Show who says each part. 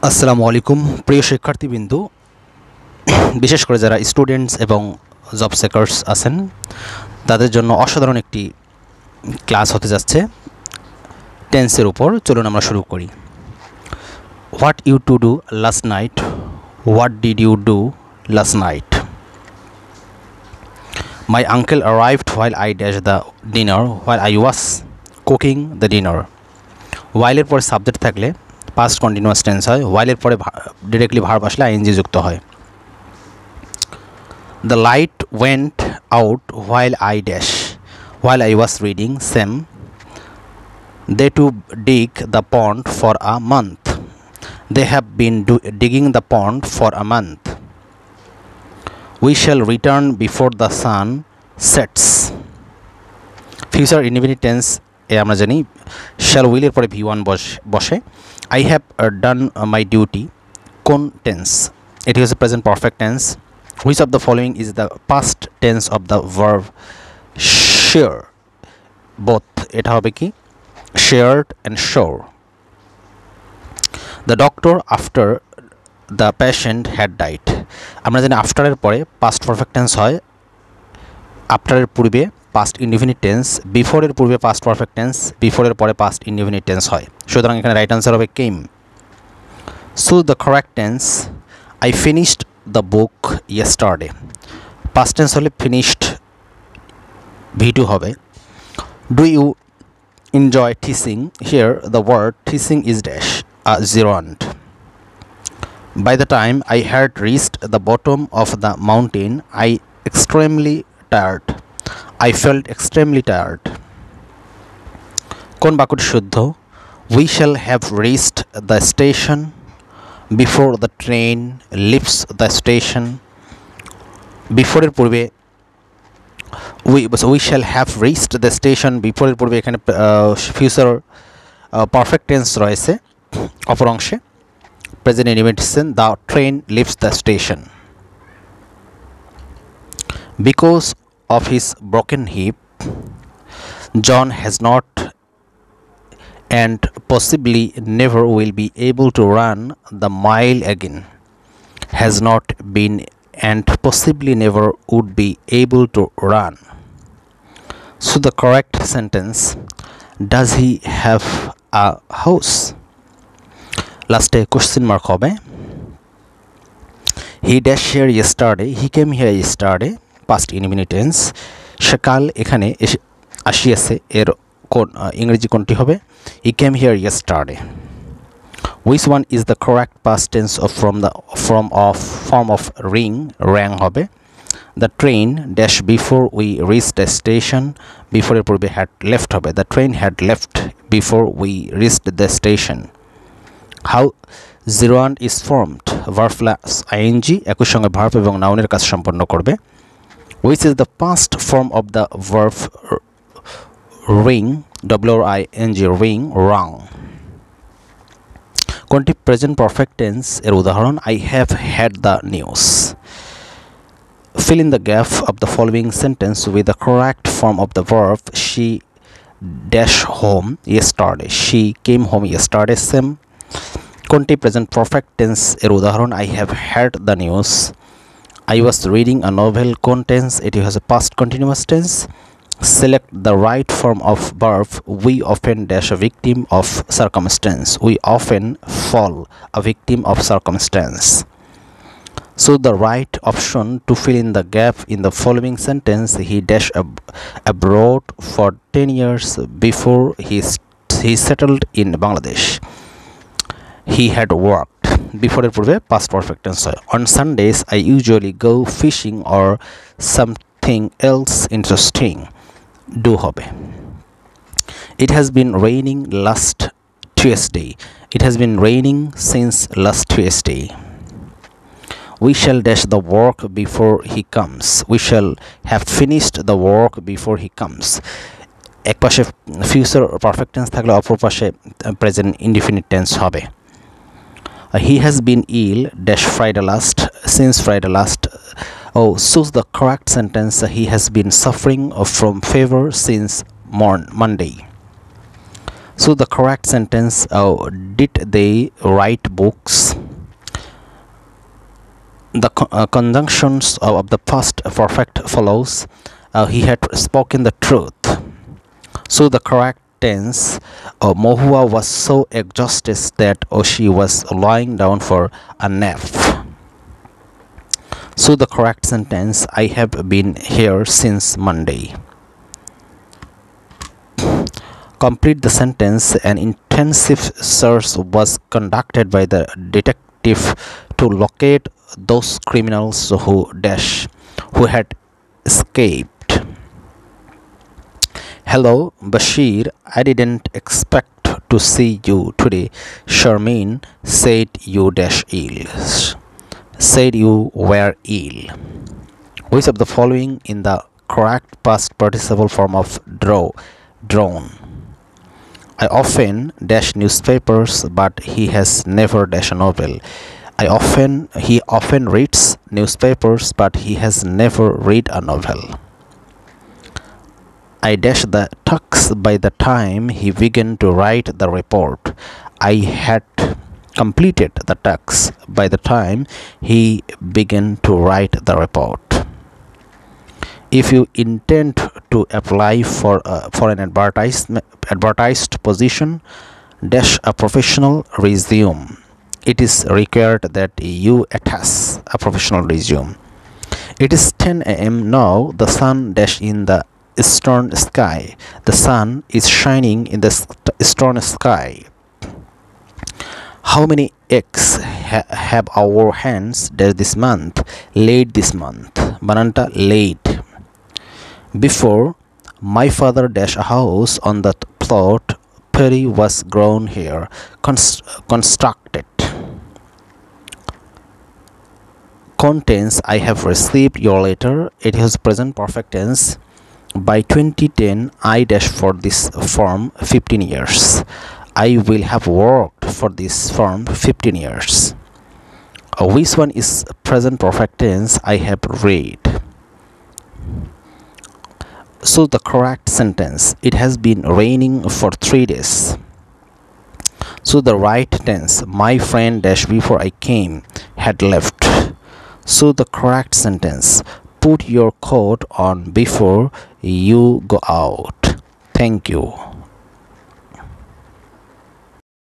Speaker 1: আসসালামু আলাইকুম প্রিয় শিক্ষার্থীবৃন্দু, বিশেষ করে যারা স্টুডেন্টস এবং জব সেকার্স আছেন তাদের জন্য অসাধারণ একটি ক্লাস হতে যাচ্ছে টেন্সের উপর। চলুন আমরা শুরু করি। What you to do last night, what did you do last night? My uncle arrived while I dash the dinner while I was cooking the dinner. হোয়াইলের পরে সাবজেক্ট থাকলে পাস্ট কন্টিনিউয়াস টেন্স হয়, হোয়াইলের পরে ডিরেক্টলি ভার্ব আসলে ING যুক্ত হয়। The light went out while I dash while I was reading same. They to dig the pond for a month, they have been digging the pond for a month. We shall return before the sun sets. Future indefinite tense এ আমরা জানি shall উইলের পরে V1 বসে। I have done my duty. কোন tense? এটি হচ্ছে present perfect tense. Which of the following is the past tense of the verb share? Both. এটা হবে কি? Shared and shore. The doctor after the patient had died. আমরা জানি after এর পরে past perfect tense হয়, after এর পূর্বে past indefinite tense, before এর পূর্বে past perfect tense, before এর পরে past indefinite tense হয়। সুতরাং এখানে রাইট আনসার হবে came. So the correct tense, I finished the book yesterday. Past tense হলে finished V2 হবে। Do you enjoy teaching? Here the word teaching is dash zeroed. By the time I had reached the bottom of the mountain, I extremely tired. I felt extremely tired. কোন বাক্যটি শুদ্ধ? We shall have reached the station before the train leaves the station. Before এর পূর্বে we shall have reached the station before এর পূর্বে এখানে future perfect tense রয়েছে অপর অংশে। Present indefinite the train leaves the station. Because of his broken hip, John has not and possibly never will be able to run the mile again. Has not been and possibly never would be able to run. So the correct sentence, does he have a house? Last question mark hobe. He dash here yesterday, he came here yesterday, past indefinite tense. সকাল এখানে আসিয়াছে এর কোন ইংরেজি কোনটি হবে? He came here yesterday. Which one is the correct past tense of form of ring? Rang হবে। The train dash before we reached the station, before এর পূর্বে had left হবে। The train had left before we reached the station. How zeroed is formed? Verb plus ing একই সঙ্গে verb এবং নাউনের কাজ সম্পন্ন করবে। Which is the past form of the verb ring? WRING, ring, rung. কোনটি present perfect tense এর উদাহরণ? I have had the news. Fill in the gap of the following sentence with the correct form of the verb. She dash home yesterday. She came home yesterday. Same. কোনটি present perfect tense এর উদাহরণ? I have had the news. I was reading a novel. কোন tense? এটি হচ্ছে past continuous tense. Select the right form of verb. We often dash a victim of circumstance. We often fall a victim of circumstance. So the right option to fill in the gap in the following sentence, he dashed abroad for 10 years before he settled in Bangladesh. He had worked. Before এর পূর্বে past perfect tense হয়। On Sundays I usually go fishing or something else interesting. Do হবে। It has been raining last Tuesday. It has been raining since last Tuesday. We shall dash the work before he comes. We shall have finished the work before he comes. এক পাশে future perfect tense থাকলে অপর পাশে present indefinite tense হবে। He has been ill dash Friday last, since Friday last. So the correct sentence, he has been suffering from fever since Monday. So the correct sentence, did they write books? The conjunctions of the past perfect follows. He had spoken the truth. So the correct tense, Mohua was so exhausted that she was lying down for a nap. So the correct sentence, I have been here since Monday. Complete the sentence. An intensive search was conducted by the detective to locate those criminals who had escaped. Hello, Bashir. I didn't expect to see you today. Sharmin said you were ill. Which of the following in the correct past participle form of drawn? I often dash newspapers, but he has never dashed a novel. He often reads newspapers, but he has never read a novel. I dashed the tux by the time he began to write the report. I had completed the tux by the time he began to write the report. If you intend to apply for an advertised position, dash a professional resume. It is required that you attach a professional resume. It is 10 a.m. now. The sun dash in the eastern sky. The sun is shining in the eastern sky. How many eggs have our hens this month? Laid this month. Bananta laid. Before my father dashed a house on that plot, Perry was grown here, constructed. Contains, I have received your letter. It is present perfect tense. By 2010, I dashed for this firm 15 years. I will have worked for this firm 15 years. Which one is present perfect tense? I have read. So the correct sentence, it has been raining for 3 days. So the right tense, my friend dash before I came had left. So the correct sentence, put your coat on before you go out. Thank you.